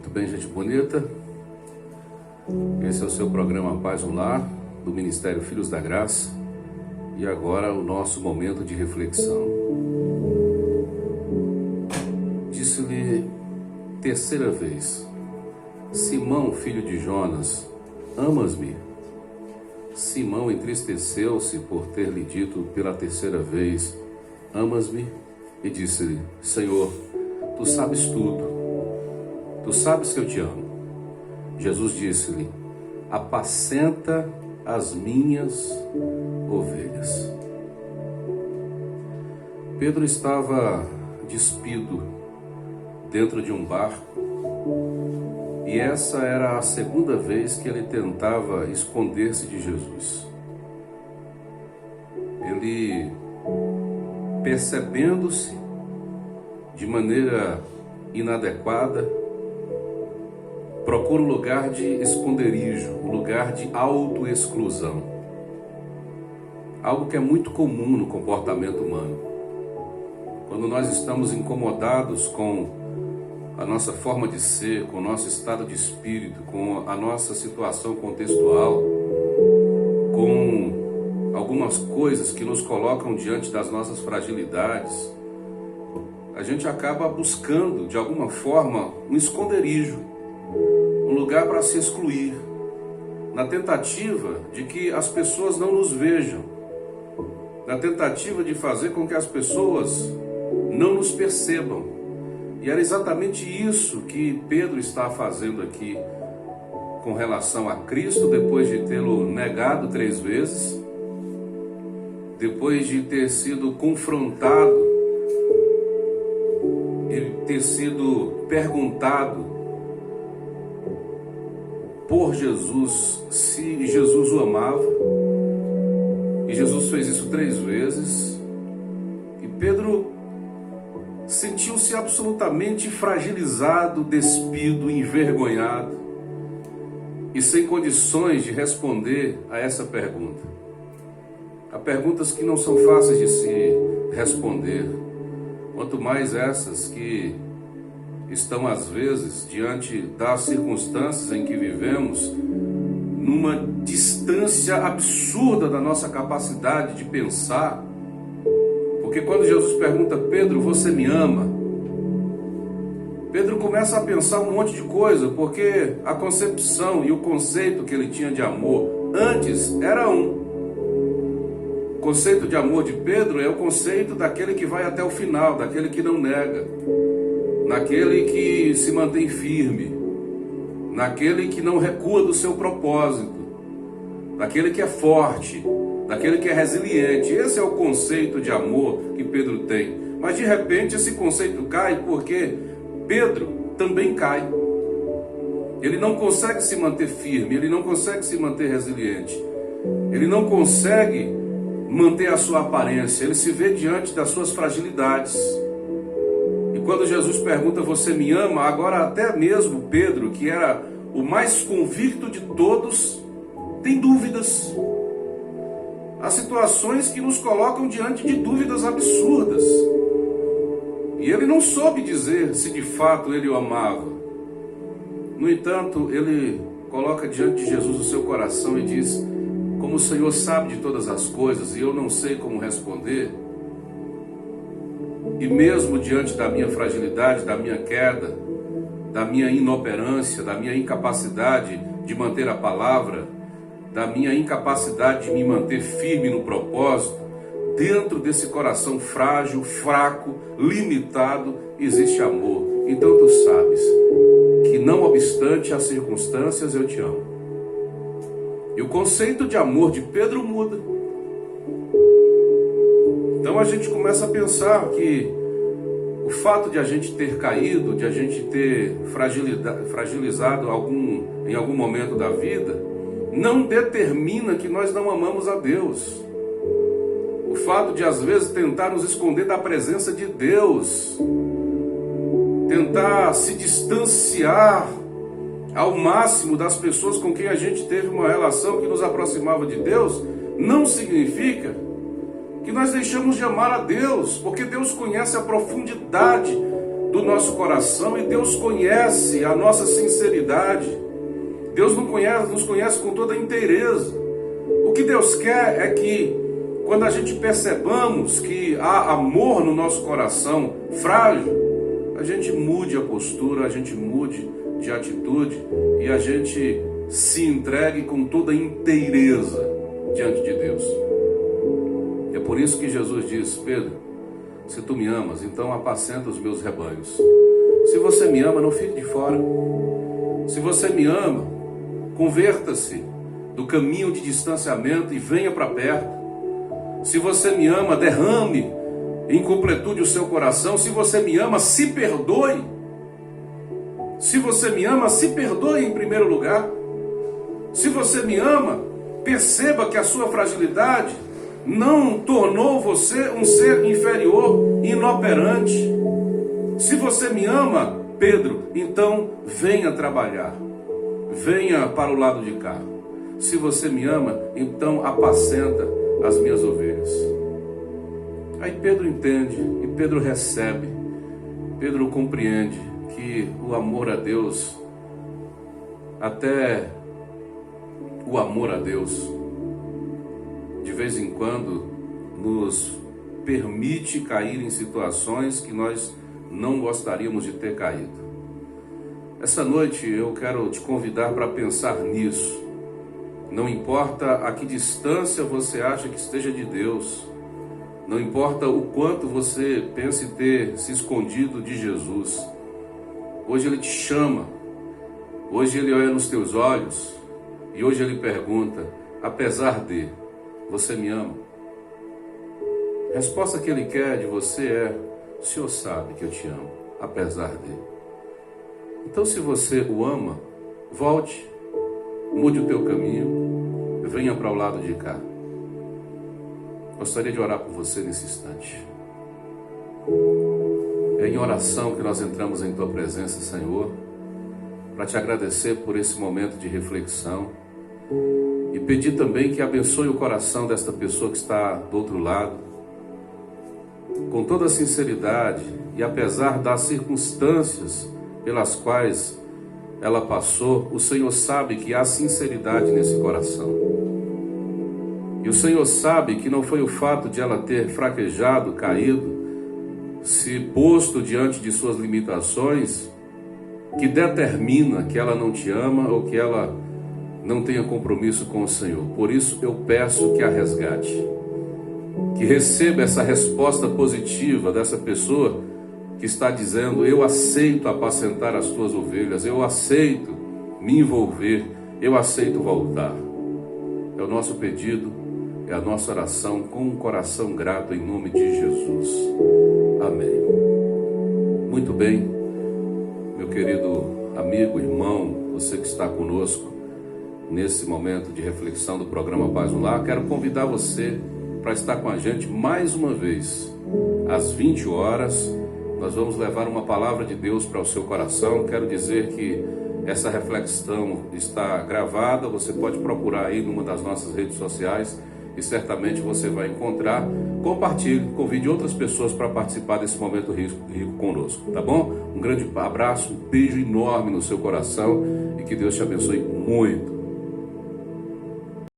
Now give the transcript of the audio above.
Muito bem, gente bonita. Esse é o seu programa Paz no Lar, do Ministério Filhos da Graça. E agora o nosso momento de reflexão. Disse-lhe terceira vez: Simão, filho de Jonas, amas-me? Simão entristeceu-se por ter lhe dito pela terceira vez: amas-me? E disse-lhe: Senhor, tu sabes tudo. Tu sabes que eu te amo. Jesus disse-lhe: apacenta as minhas ovelhas. Pedro estava despido dentro de um barco, e essa era a segunda vez que ele tentava esconder-se de Jesus. Ele, percebendo-se de maneira inadequada, procura um lugar de esconderijo, um lugar de autoexclusão. Algo que é muito comum no comportamento humano. Quando nós estamos incomodados com a nossa forma de ser, com o nosso estado de espírito, com a nossa situação contextual, com algumas coisas que nos colocam diante das nossas fragilidades, a gente acaba buscando, de alguma forma, um esconderijo, um lugar para se excluir, na tentativa de que as pessoas não nos vejam, na tentativa de fazer com que as pessoas não nos percebam. E era exatamente isso que Pedro está fazendo aqui com relação a Cristo, depois de tê-lo negado 3 vezes, depois de ter sido confrontado e ter sido perguntado por Jesus se Jesus o amava. E Jesus fez isso 3 vezes. E Pedro sentiu-se absolutamente fragilizado, despido, envergonhado e sem condições de responder a essa pergunta. Há perguntas que não são fáceis de se responder, quanto mais essas que estão às vezes diante das circunstâncias em que vivemos, numa distância absurda da nossa capacidade de pensar. Porque quando Jesus pergunta: Pedro, você me ama? Pedro começa a pensar um monte de coisa, porque a concepção e o conceito que ele tinha de amor antes era um. O conceito de amor de Pedro é o conceito daquele que vai até o final, daquele que não nega, naquele que se mantém firme, naquele que não recua do seu propósito, daquele que é forte, daquele que é resiliente. Esse é o conceito de amor que Pedro tem. Mas de repente esse conceito cai porque Pedro também cai. Ele não consegue se manter firme, ele não consegue se manter resiliente, ele não consegue manter a sua aparência, ele se vê diante das suas fragilidades. E quando Jesus pergunta: você me ama? Agora até mesmo Pedro, que era o mais convicto de todos, tem dúvidas. Há situações que nos colocam diante de dúvidas absurdas. E ele não soube dizer se de fato ele o amava. No entanto, ele coloca diante de Jesus o seu coração e diz: como o Senhor sabe de todas as coisas e eu não sei como responder, e mesmo diante da minha fragilidade, da minha queda, da minha inoperância, da minha incapacidade de manter a palavra, da minha incapacidade de me manter firme no propósito, dentro desse coração frágil, fraco, limitado, existe amor. Então tu sabes que não obstante as circunstâncias eu te amo. E o conceito de amor de Pedro muda. Então a gente começa a pensar que o fato de a gente ter caído, de a gente ter fragilizado em algum momento da vida, não determina que nós não amamos a Deus. O fato de às vezes tentar nos esconder da presença de Deus, tentar se distanciar ao máximo das pessoas com quem a gente teve uma relação que nos aproximava de Deus, não significa que nós deixamos de amar a Deus, porque Deus conhece a profundidade do nosso coração e Deus conhece a nossa sinceridade. Deus nos conhece com toda a inteireza. O que Deus quer é que, quando a gente percebamos que há amor no nosso coração frágil, a gente mude a postura, a gente mude de atitude e a gente se entregue com toda a inteireza diante de Deus. É por isso que Jesus diz: Pedro, se tu me amas, então apacenta os meus rebanhos. Se você me ama, não fique de fora. Se você me ama, converta-se do caminho de distanciamento e venha para perto. Se você me ama, derrame em completude o seu coração. Se você me ama, se perdoe. Se você me ama, se perdoe em primeiro lugar. Se você me ama, perceba que a sua fragilidade não tornou você um ser inferior, inoperante. Se você me ama, Pedro, então venha trabalhar. Venha para o lado de cá. Se você me ama, então apacenta as minhas ovelhas. Aí Pedro entende e Pedro recebe. Pedro compreende que o amor a Deus, até o amor a Deus, de vez em quando nos permite cair em situações que nós não gostaríamos de ter caído. Essa noite eu quero te convidar para pensar nisso. Não importa a que distância você acha que esteja de Deus, não importa o quanto você pense ter se escondido de Jesus, hoje Ele te chama, hoje Ele olha nos teus olhos e hoje Ele pergunta: apesar de, você me ama? A resposta que Ele quer de você é: o Senhor sabe que eu te amo, apesar de. Então, se você o ama, volte, mude o teu caminho, venha para o lado de cá. Gostaria de orar por você nesse instante. É em oração que nós entramos em tua presença, Senhor, para te agradecer por esse momento de reflexão e pedir também que abençoe o coração desta pessoa que está do outro lado, com toda a sinceridade e apesar das circunstâncias pelas quais ela passou, o Senhor sabe que há sinceridade nesse coração. E o Senhor sabe que não foi o fato de ela ter fraquejado, caído, se posto diante de suas limitações, que determina que ela não te ama ou que ela não tenha compromisso com o Senhor. Por isso eu peço que a resgate, que receba essa resposta positiva dessa pessoa que está dizendo: eu aceito apacentar as tuas ovelhas, eu aceito me envolver, eu aceito voltar. É o nosso pedido, é a nossa oração com um coração grato em nome de Jesus. Amém. Muito bem, meu querido amigo, irmão, você que está conosco nesse momento de reflexão do programa Paz no Lar, quero convidar você para estar com a gente mais uma vez, às 20 horas, nós vamos levar uma palavra de Deus para o seu coração. Quero dizer que essa reflexão está gravada, você pode procurar aí numa das nossas redes sociais e certamente você vai encontrar. Compartilhe, convide outras pessoas para participar desse momento rico conosco, tá bom? Um grande abraço, um beijo enorme no seu coração e que Deus te abençoe muito.